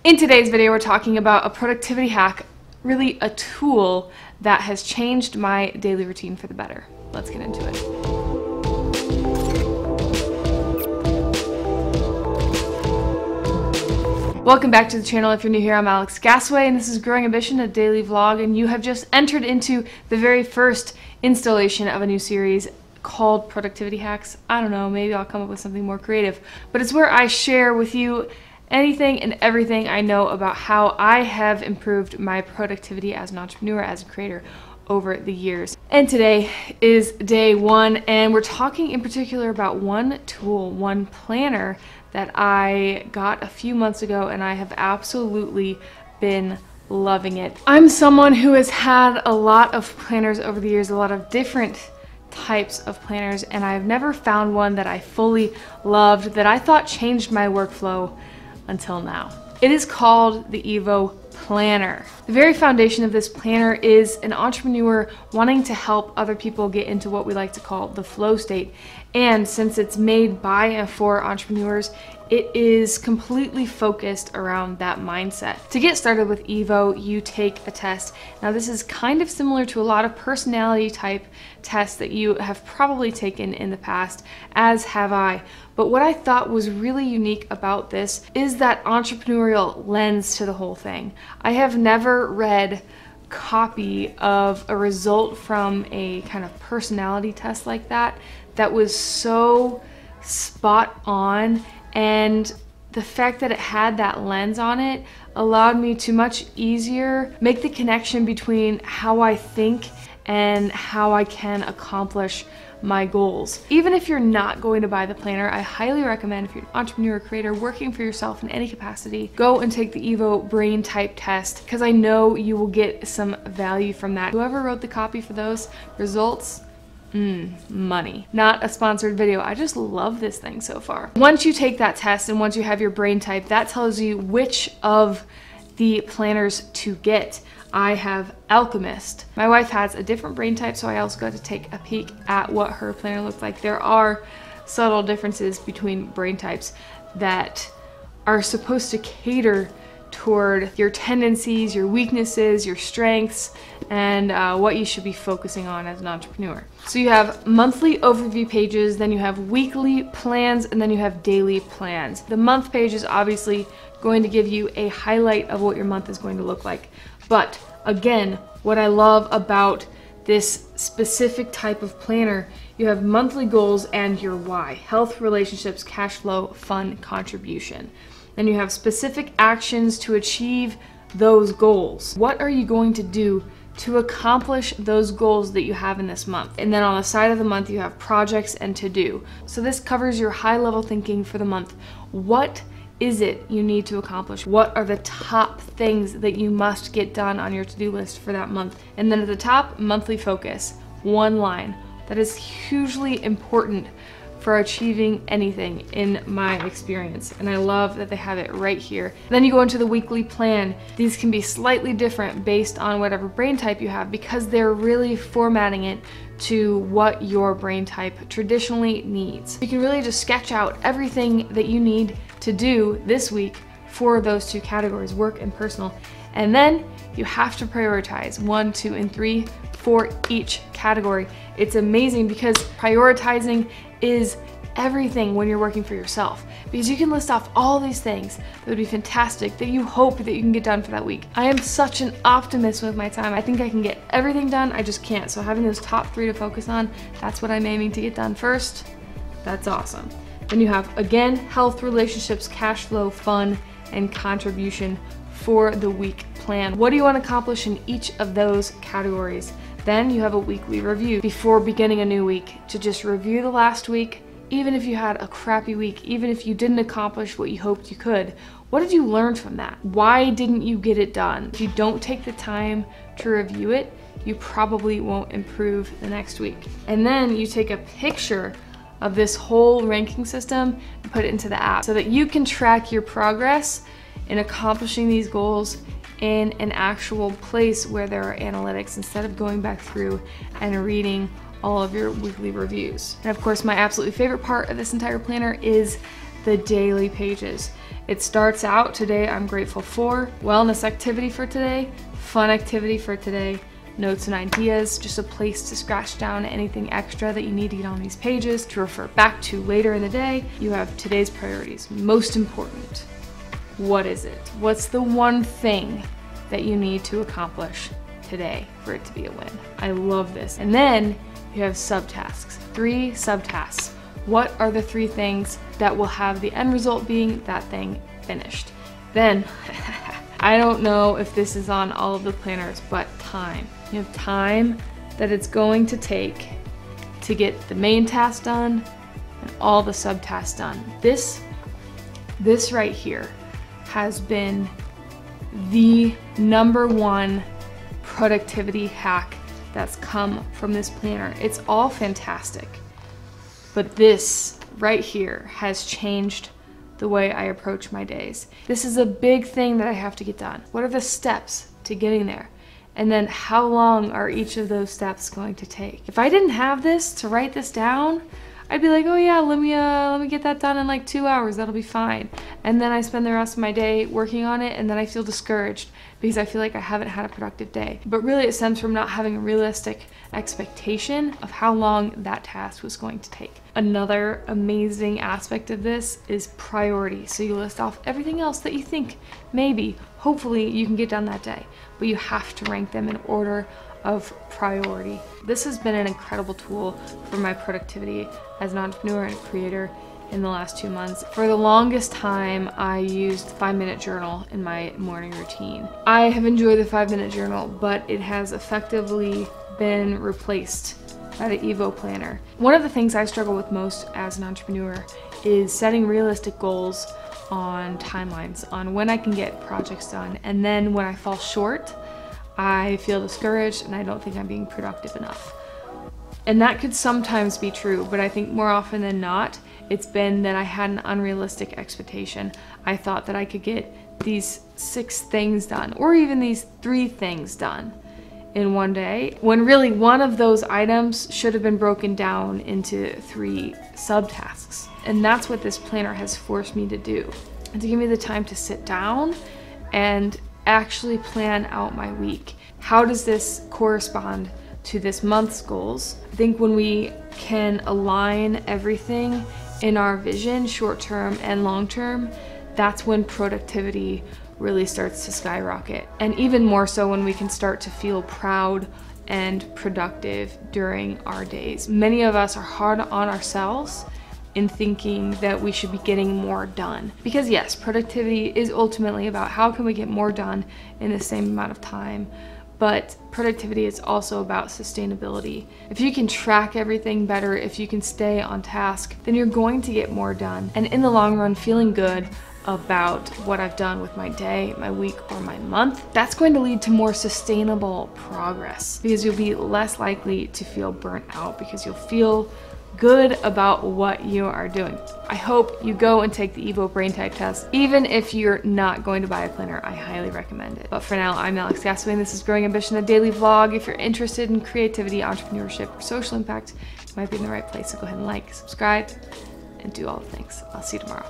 In today's video, we're talking about a productivity hack, really a tool that has changed my daily routine for the better. Let's get into it. Welcome back to the channel. If you're new here, I'm Alex Gasaway, and this is Growing Ambition, a daily vlog, and you have just entered into the very first installation of a new series called Productivity Hacks. I don't know, maybe I'll come up with something more creative, but it's where I share with you anything and everything I know about how I have improved my productivity as an entrepreneur, as a creator over the years. And today is day one, and we're talking in particular about one tool, one planner that I got a few months ago, and I have absolutely been loving it. I'm someone who has had a lot of planners over the years, a lot of different types of planners, and I've never found one that I fully loved, that I thought changed my workflow until now. It is called the EVO Planner. The very foundation of this planner is an entrepreneur wanting to help other people get into what we like to call the flow state. And since it's made by and for entrepreneurs, it is completely focused around that mindset. To get started with EVO, you take a test. Now, this is kind of similar to a lot of personality type tests that you have probably taken in the past, as have I. But what I thought was really unique about this is that entrepreneurial lens to the whole thing. I have never read copy of a result from a kind of personality test like that was so spot on, and the fact that it had that lens on it allowed me to much easier make the connection between how I think and how I can accomplish my goals. Even if you're not going to buy the planner, I highly recommend, if you're an entrepreneur or creator working for yourself in any capacity, go and take the EVO brain type test, because I know you will get some value from that. Whoever wrote the copy for those results, money. Not a sponsored video. I just love this thing so far. Once you take that test and once you have your brain type, that tells you which of the planners to get. I have Alchemist. My wife has a different brain type, so I also got to take a peek at what her planner looked like. There are subtle differences between brain types that are supposed to cater toward your tendencies, your weaknesses, your strengths, and what you should be focusing on as an entrepreneur. So you have monthly overview pages, then you have weekly plans, and then you have daily plans. The month page is obviously going to give you a highlight of what your month is going to look like. But again, what I love about this specific type of planner, you have monthly goals and your why: health, relationships, cash flow, fun, contribution. Then you have specific actions to achieve those goals. What are you going to do to accomplish those goals that you have in this month? And then on the side of the month, you have projects and to do. So this covers your high level thinking for the month. What is it you need to accomplish? What are the top things that you must get done on your to-do list for that month? And then at the top, monthly focus, one line. That is hugely important for achieving anything in my experience, and I love that they have it right here. Then you go into the weekly plan. These can be slightly different based on whatever brain type you have, because they're really formatting it to what your brain type traditionally needs. You can really just sketch out everything that you need to do this week for those two categories, work and personal. And then you have to prioritize 1, 2, and 3 for each category. It's amazing because prioritizing is everything when you're working for yourself, because you can list off all these things that would be fantastic that you hope that you can get done for that week. I am such an optimist with my time. I think I can get everything done, I just can't. So having those top 3 to focus on, that's what I'm aiming to get done first. That's awesome. Then you have, again, health, relationships, cash flow, fun, and contribution for the week plan. What do you want to accomplish in each of those categories? Then you have a weekly review before beginning a new week, to just review the last week. Even if you had a crappy week, even if you didn't accomplish what you hoped you could, what did you learn from that? Why didn't you get it done? If you don't take the time to review it, you probably won't improve the next week. And then you take a picture of this whole ranking system and put it into the app so that you can track your progress in accomplishing these goals in an actual place where there are analytics, instead of going back through and reading all of your weekly reviews. And of course, my absolutely favorite part of this entire planner is the daily pages. It starts out today, I'm grateful for, wellness activity for today, fun activity for today, notes and ideas, just a place to scratch down anything extra that you need to get on these pages to refer back to later in the day. You have today's priorities, most important. What is it? What's the one thing that you need to accomplish today for it to be a win? I love this. And then you have subtasks, 3 subtasks. What are the 3 things that will have the end result being that thing finished? Then, I don't know if this is on all of the planners, but time. You have time that it's going to take to get the main task done and all the subtasks done. This right here has been the #1 productivity hack that's come from this planner. It's all fantastic, but this right here has changed the way I approach my days. This is a big thing that I have to get done. What are the steps to getting there? And then how long are each of those steps going to take? If I didn't have this to write this down, I'd be like, oh yeah, let me get that done in like 2 hours, that'll be fine. And then I spend the rest of my day working on it, and then I feel discouraged because I feel like I haven't had a productive day. But really it stems from not having a realistic expectation of how long that task was going to take. Another amazing aspect of this is priority. So you list off everything else that you think maybe, hopefully you can get done that day, but you have to rank them in order of priority. This has been an incredible tool for my productivity as an entrepreneur and a creator in the last 2 months. For the longest time, I used the 5-minute journal in my morning routine. I have enjoyed the 5-minute journal, but it has effectively been replaced by the EVO Planner. One of the things I struggle with most as an entrepreneur is setting realistic goals on timelines, on when I can get projects done. And then when I fall short, I feel discouraged and I don't think I'm being productive enough. And that could sometimes be true, but I think more often than not, it's been that I had an unrealistic expectation. I thought that I could get these 6 things done, or even these 3 things done in one day, when really one of those items should have been broken down into 3 subtasks. And that's what this planner has forced me to do, and to give me the time to sit down and actually plan out my week. How does this correspond to this month's goals? I think when we can align everything in our vision, short-term and long-term, that's when productivity really starts to skyrocket. And even more so when we can start to feel proud and productive during our days. Many of us are hard on ourselves in thinking that we should be getting more done. Because yes, productivity is ultimately about how can we get more done in the same amount of time, but productivity is also about sustainability. If you can track everything better, if you can stay on task, then you're going to get more done. And in the long run, feeling good about what I've done with my day, my week, or my month, that's going to lead to more sustainable progress, because you'll be less likely to feel burnt out because you'll feel good about what you are doing. I hope you go and take the EVO brain tag test. Even if you're not going to buy a planner, I highly recommend it. But for now, I'm Alex Gasaway and this is Growing Ambition, a daily vlog. If you're interested in creativity, entrepreneurship, or social impact, you might be in the right place. So go ahead and like, subscribe, and do all the things. I'll see you tomorrow.